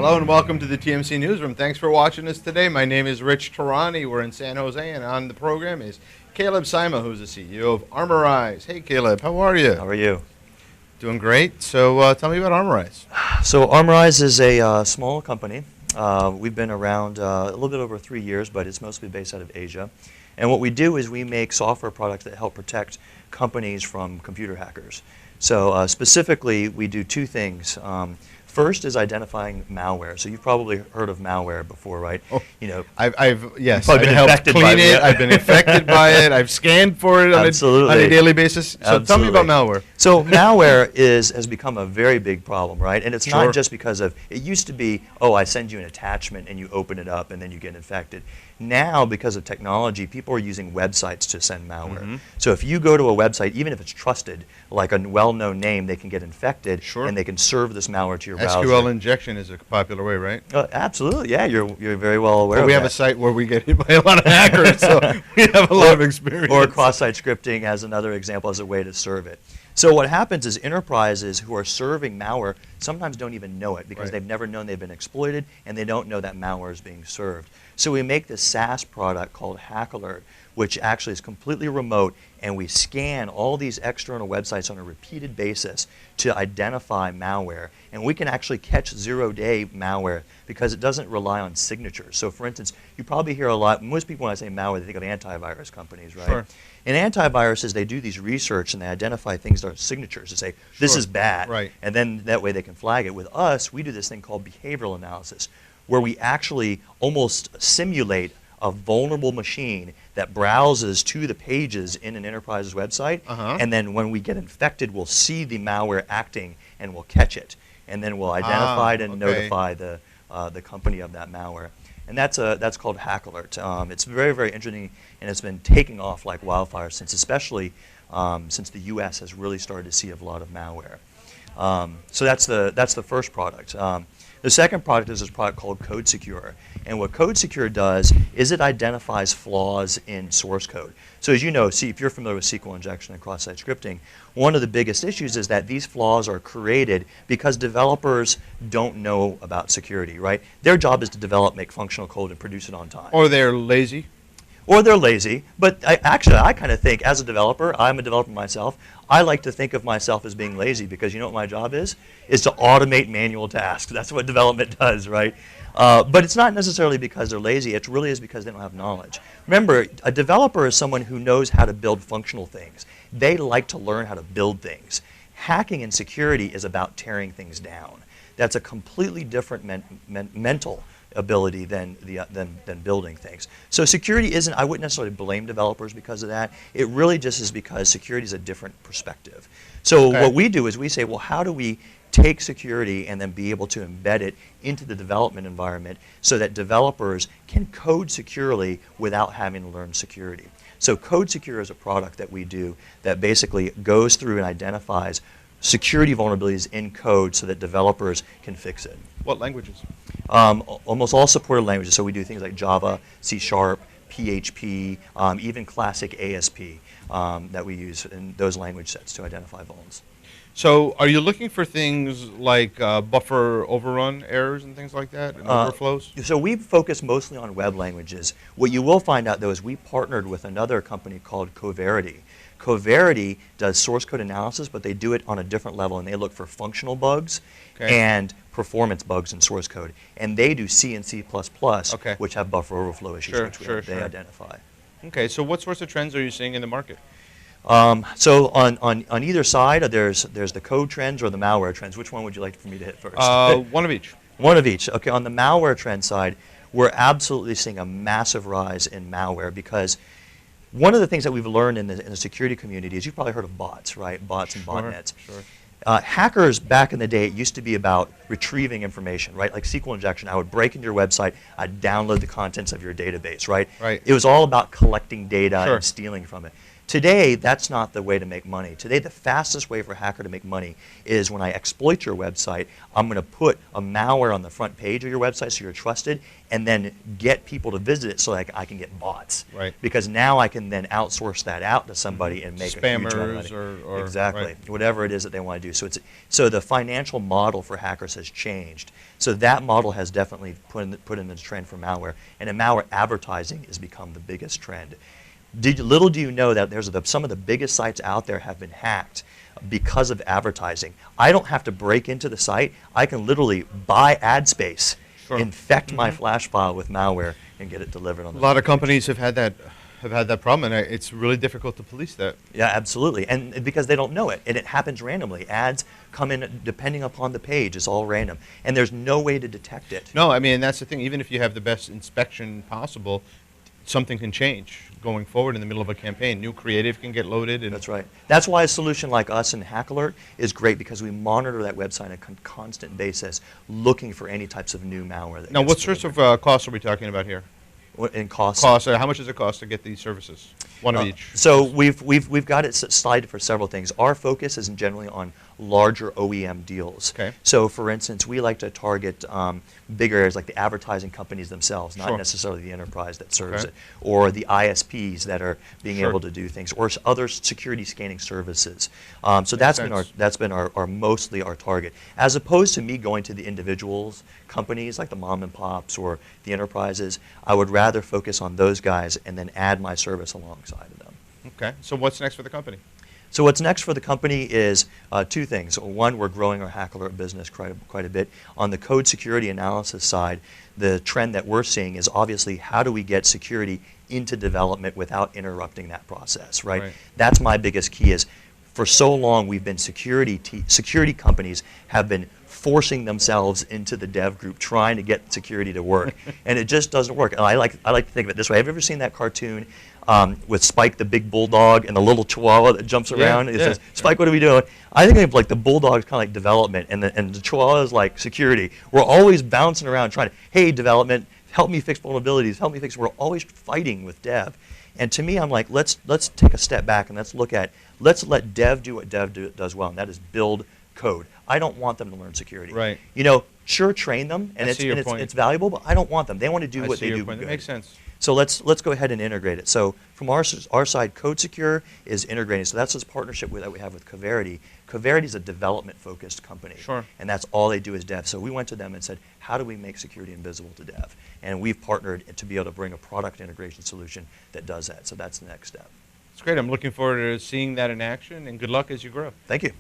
Hello and welcome to the TMC Newsroom. Thanks for watching us today. My name is Rich Tarani. We're in San Jose, and on the program is Caleb Sima, who's the CEO of Armorize. Hey, Caleb, how are you? How are you? Doing great. So tell me about Armorize. So Armorize is a small company. We've been around a little bit over 3 years, but it's mostly based out of Asia. And what we do is we make software products that help protect companies from computer hackers. So specifically, we do two things. First is identifying malware. So you've probably heard of malware before, right? Oh, you know, yes, I've been helped clean it. I've been infected by it. I've scanned for it on a daily basis. So tell me about malware. So malware has become a very big problem, right? And it's not just because of, it used to be, oh, I send you an attachment and you open it up and then you get infected. Now, because of technology, people are using websites to send malware. So if you go to a website, even if it's trusted, like a well-known name, they can get infected and they can serve this malware to your browser. SQL injection is a popular way, right? Absolutely, yeah. You're very well aware of that. We have a site where we get hit by a lot of hackers, so we have a lot of experience. Or cross-site scripting as another example, as a way to serve it. So what happens is enterprises who are serving malware sometimes don't even know it because they've never known they've been exploited and they don't know that malware is being served. So we make this SaaS product called Hack Alert, which actually is completely remote, and we scan all these external websites on a repeated basis to identify malware. And we can actually catch zero-day malware because it doesn't rely on signatures. So for instance, you probably hear a lot, most people when I say malware, they think of antivirus companies, right? Sure. And antiviruses, they do these research and they identify things that are signatures to say, this is bad. Right. And then that way they can flag it. With us, we do this thing called behavioral analysis, where we actually almost simulate a vulnerable machine that browses to the pages in an enterprise's website, and then when we get infected, we'll see the malware acting and we'll catch it. And then we'll identify it and notify the company of that malware. And that's called Hack Alert. It's very, very interesting, and it's been taking off like wildfire since, especially since the U.S. has really started to see a lot of malware. So that's the first product. The second product is this product called Code Secure. And what Code Secure does is it identifies flaws in source code. So as you know, if you're familiar with SQL injection and cross-site scripting, one of the biggest issues is that these flaws are created because developers don't know about security, right? Their job is to develop, make functional code, and produce it on time. Or they're lazy. Or they're lazy, but I kind of think, as a developer, I'm a developer myself, I like to think of myself as being lazy because you know what my job is? Is to automate manual tasks. That's what development does, right? But it's not necessarily because they're lazy, it really is because they don't have knowledge. Remember, a developer is someone who knows how to build functional things. They like to learn how to build things. Hacking and security is about tearing things down. That's a completely different mental ability than building things. So security isn't, I wouldn't necessarily blame developers because of that. It really just is because security is a different perspective. So what we do is we say, well, how do we take security and then be able to embed it into the development environment so that developers can code securely without having to learn security. So Code Secure is a product that we do that basically goes through and identifies security vulnerabilities in code so that developers can fix it. What languages? Almost all supported languages. So we do things like Java, C#, PHP, even classic ASP that we use in those language sets to identify vulns. So are you looking for things like buffer overrun errors and things like that, and overflows? So we focus mostly on web languages. What you will find out, though, is we partnered with another company called Coverity. Coverity does source code analysis, but they do it on a different level, and they look for functional bugs and performance bugs in source code. And they do C and C++, which have buffer overflow issues, which they identify. Okay, so what sorts of trends are you seeing in the market? So on either side, there's the code trends or the malware trends. Which one would you like for me to hit first? One of each. One of each. Okay, on the malware trend side, we're absolutely seeing a massive rise in malware because one of the things that we've learned in the security community is you've probably heard of bots, right? Bots and botnets. Hackers back in the day, it used to be about retrieving information, right? Like SQL injection. I would break into your website, I'd download the contents of your database, right? Right. It was all about collecting data and stealing from it. Today, that's not the way to make money. Today, the fastest way for a hacker to make money is when I exploit your website, I'm going to put a malware on the front page of your website so you're trusted, and then get people to visit it so I can get bots. Right. Because now I can then outsource that out to somebody and make a huge amount of money. Spammers or exactly. Right. Whatever it is that they want to do. So the financial model for hackers has changed. So that model has definitely put in the trend for malware. And in malware, advertising has become the biggest trend. Little do you know that some of the biggest sites out there have been hacked because of advertising. I don't have to break into the site. I can literally buy ad space, infect my flash file with malware, and get it delivered on the A lot of companies have had that problem, and it's really difficult to police that. Yeah, absolutely. And because they don't know it, and it happens randomly. Ads come in depending upon the page. It's all random. And there's no way to detect it. No, I mean, that's the thing. Even if you have the best inspection possible, something can change going forward in the middle of a campaign. New creative can get loaded. And that's right. That's why a solution like us in Hack Alert is great, because we monitor that website on a constant basis, looking for any types of new malware. Now, what sorts of costs are we talking about here? In costs? How much does it cost to get these services? One of each. So we've got it slided for several things. Our focus is generally on larger OEM deals. Okay. So for instance, we like to target bigger areas like the advertising companies themselves, not necessarily the enterprise that serves it, or the ISPs that are being able to do things, or other security scanning services. So that's been our mostly our target, as opposed to me going to the individuals companies like the mom and pops or the enterprises. I would rather focus on those guys and then add my service alongside of them. Okay. So what's next for the company? So what's next for the company is two things. One, we're growing our Hack Alert business quite a bit. On the code security analysis side, the trend that we're seeing is obviously how do we get security into development without interrupting that process, right? That's my biggest key. Is for so long we've been security companies have been forcing themselves into the dev group, trying to get security to work, and it just doesn't work. And I like to think of it this way. Have you ever seen that cartoon with Spike the big bulldog and the little chihuahua that jumps around? It says, "Spike, what are we doing?" I think of like the bulldog is kind of like development, and the chihuahua is like security. We're always bouncing around trying to, hey, development, help me fix vulnerabilities, help me fix. We're always fighting with dev. And to me, I'm like, let's take a step back and let's let dev do what dev does well, and that is build code. I don't want them to learn security. Right. You know, sure, train them, and it's valuable, but I don't want them. They want to do what they do good. That makes sense. So let's go ahead and integrate it. So from our side, Code Secure is integrating. So that's this partnership that we have with Coverity. Coverity is a development-focused company. Sure. And that's all they do is dev. So we went to them and said, how do we make security invisible to dev? And we've partnered to be able to bring a product integration solution that does that. So that's the next step. It's great. I'm looking forward to seeing that in action, and good luck as you grow. Thank you.